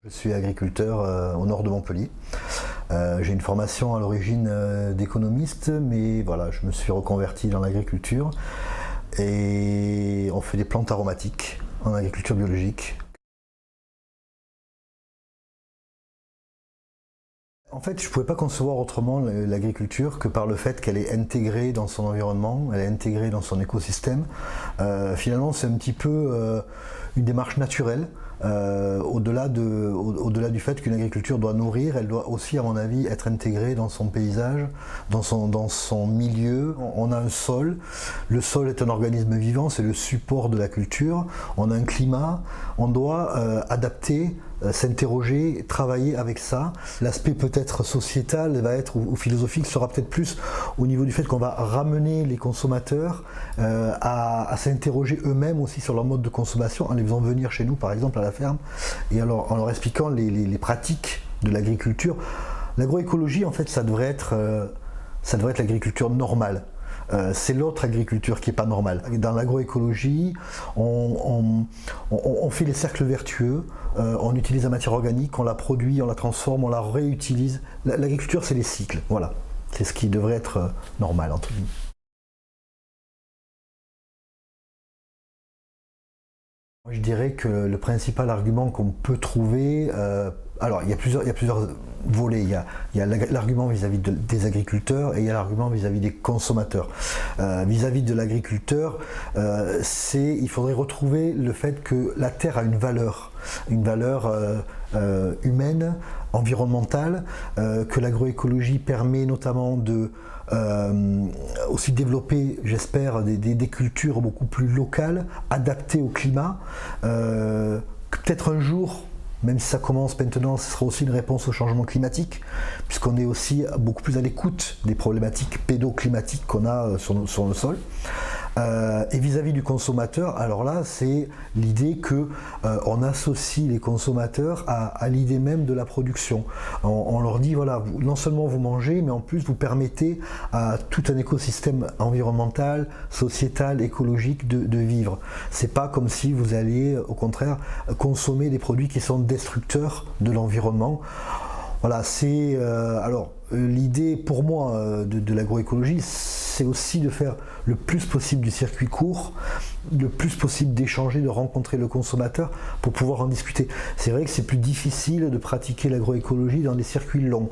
Je suis agriculteur au nord de Montpellier. J'ai une formation à l'origine d'économiste, mais voilà, je me suis reconverti dans l'agriculture et on fait des plantes aromatiques en agriculture biologique. En fait, je ne pouvais pas concevoir autrement l'agriculture que par le fait qu'elle est intégrée dans son environnement, elle est intégrée dans son écosystème. Finalement, c'est un petit peu une démarche naturelle. Au-delà du fait qu'une agriculture doit nourrir, elle doit aussi, à mon avis, être intégrée dans son paysage, dans son milieu. On a un sol, le sol est un organisme vivant, c'est le support de la culture. On a un climat, on doit adapter, s'interroger, travailler avec ça. L'aspect peut-être sociétal va être, ou philosophique sera peut-être plus au niveau du fait qu'on va ramener les consommateurs à s'interroger eux-mêmes aussi sur leur mode de consommation en les faisant venir chez nous par exemple à la ferme et alors, en leur expliquant les pratiques de l'agriculture. L'agroécologie en fait ça devrait être l'agriculture normale. C'est l'autre agriculture qui n'est pas normale. Dans l'agroécologie, on fait les cercles vertueux, on utilise la matière organique, on la produit, on la transforme, on la réutilise. L'agriculture, c'est les cycles, voilà. C'est ce qui devrait être normal, entre guillemets. Je dirais que le principal argument qu'on peut trouver, alors il y a plusieurs volets. Il y a l'argument vis-à-vis des agriculteurs et il y a l'argument vis-à-vis des consommateurs. Vis-à-vis de l'agriculteur, il faudrait retrouver le fait que la terre a une valeur humaine, environnementale, que l'agroécologie permet notamment de aussi développer, j'espère, des cultures beaucoup plus locales, adaptées au climat, que peut-être un jour, même si ça commence maintenant, ce sera aussi une réponse au changement climatique, puisqu'on est aussi beaucoup plus à l'écoute des problématiques pédoclimatiques qu'on a sur le sol. Et vis-à-vis du consommateur, alors là, c'est l'idée que on associe les consommateurs à l'idée même de la production. On leur dit, voilà, non seulement vous mangez, mais en plus vous permettez à tout un écosystème environnemental, sociétal, écologique de vivre. C'est pas comme si vous alliez, au contraire, consommer des produits qui sont destructeurs de l'environnement. Voilà, c'est alors l'idée pour moi de l'agroécologie, c'est aussi de faire le plus possible du circuit court, le plus possible d'échanger, de rencontrer le consommateur pour pouvoir en discuter. C'est vrai que c'est plus difficile de pratiquer l'agroécologie dans des circuits longs.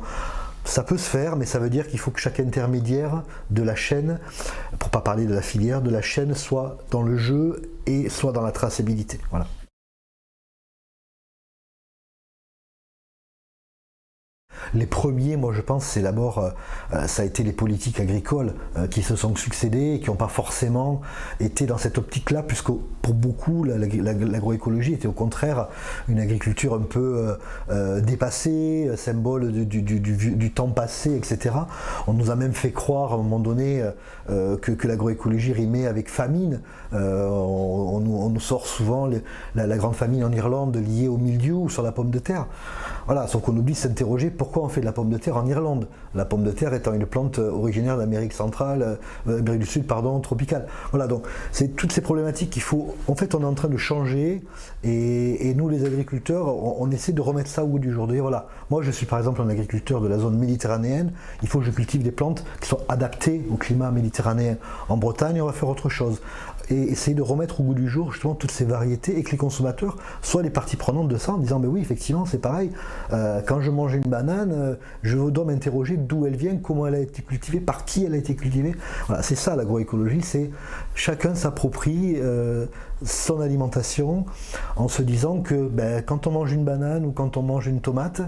Ça peut se faire, mais ça veut dire qu'il faut que chaque intermédiaire de la chaîne, pour ne pas parler de la filière, de la chaîne soit dans le jeu et soit dans la traçabilité. Voilà. Les premiers, moi je pense, c'est d'abord, ça a été les politiques agricoles qui se sont succédées et qui n'ont pas forcément été dans cette optique-là, puisque pour beaucoup, l'agroécologie était au contraire une agriculture un peu dépassée, symbole du temps passé, etc. On nous a même fait croire à un moment donné que l'agroécologie rimait avec famine. On nous sort souvent la grande famine en Irlande liée au mildiou sur la pomme de terre. Voilà, sauf qu'on oublie de s'interroger pourquoi on fait de la pomme de terre en Irlande. La pomme de terre étant une plante originaire d'Amérique centrale, Amérique du Sud, pardon, tropicale. Voilà, donc c'est toutes ces problématiques qu'il faut. En fait, on est en train de changer et nous, les agriculteurs, on essaie de remettre ça au goût du jour. Voilà, moi, je suis par exemple un agriculteur de la zone méditerranéenne. Il faut que je cultive des plantes qui sont adaptées au climat méditerranéen. En Bretagne, on va faire autre chose. Et essayer de remettre au goût du jour justement toutes ces variétés et que les consommateurs soient les parties prenantes de ça en disant mais oui effectivement c'est pareil, quand je mange une banane je dois m'interroger d'où elle vient, comment elle a été cultivée, par qui elle a été cultivée. Voilà, c'est ça l'agroécologie, c'est chacun s'approprie son alimentation en se disant que quand on mange une banane ou quand on mange une tomate,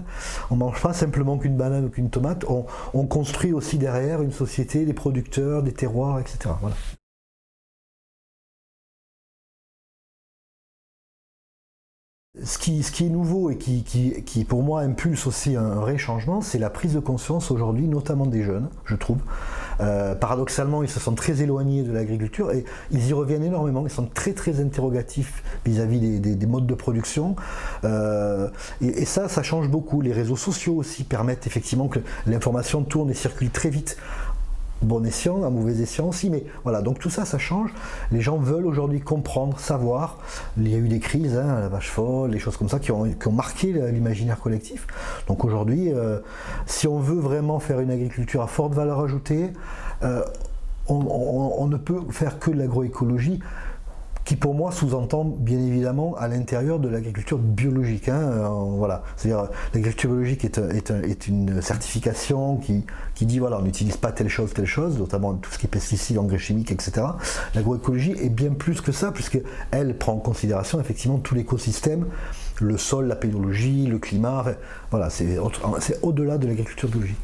on ne mange pas simplement qu'une banane ou qu'une tomate, on construit aussi derrière une société, des producteurs, des terroirs, etc. Voilà. Ce qui est nouveau et qui pour moi impulse aussi un vrai changement, c'est la prise de conscience aujourd'hui, notamment des jeunes, je trouve. Paradoxalement, ils se sont très éloignés de l'agriculture et ils y reviennent énormément, ils sont très très interrogatifs vis-à-vis des modes de production. Et ça change beaucoup. Les réseaux sociaux aussi permettent effectivement que l'information tourne et circule très vite. bon escient, à mauvais escient aussi, mais voilà, donc tout ça, ça change. Les gens veulent aujourd'hui comprendre, savoir. Il y a eu des crises, hein, la vache folle, des choses comme ça qui ont marqué l'imaginaire collectif. Donc aujourd'hui, si on veut vraiment faire une agriculture à forte valeur ajoutée, on ne peut faire que de l'agroécologie, qui pour moi sous-entend bien évidemment à l'intérieur de l'agriculture biologique. Voilà. C'est-à-dire l'agriculture biologique est une certification qui dit voilà, on n'utilise pas telle chose, notamment tout ce qui est pesticides, engrais chimiques, etc. L'agroécologie est bien plus que ça, puisqu'elle prend en considération effectivement tout l'écosystème, le sol, la pédologie, le climat, voilà, c'est au-delà de l'agriculture biologique.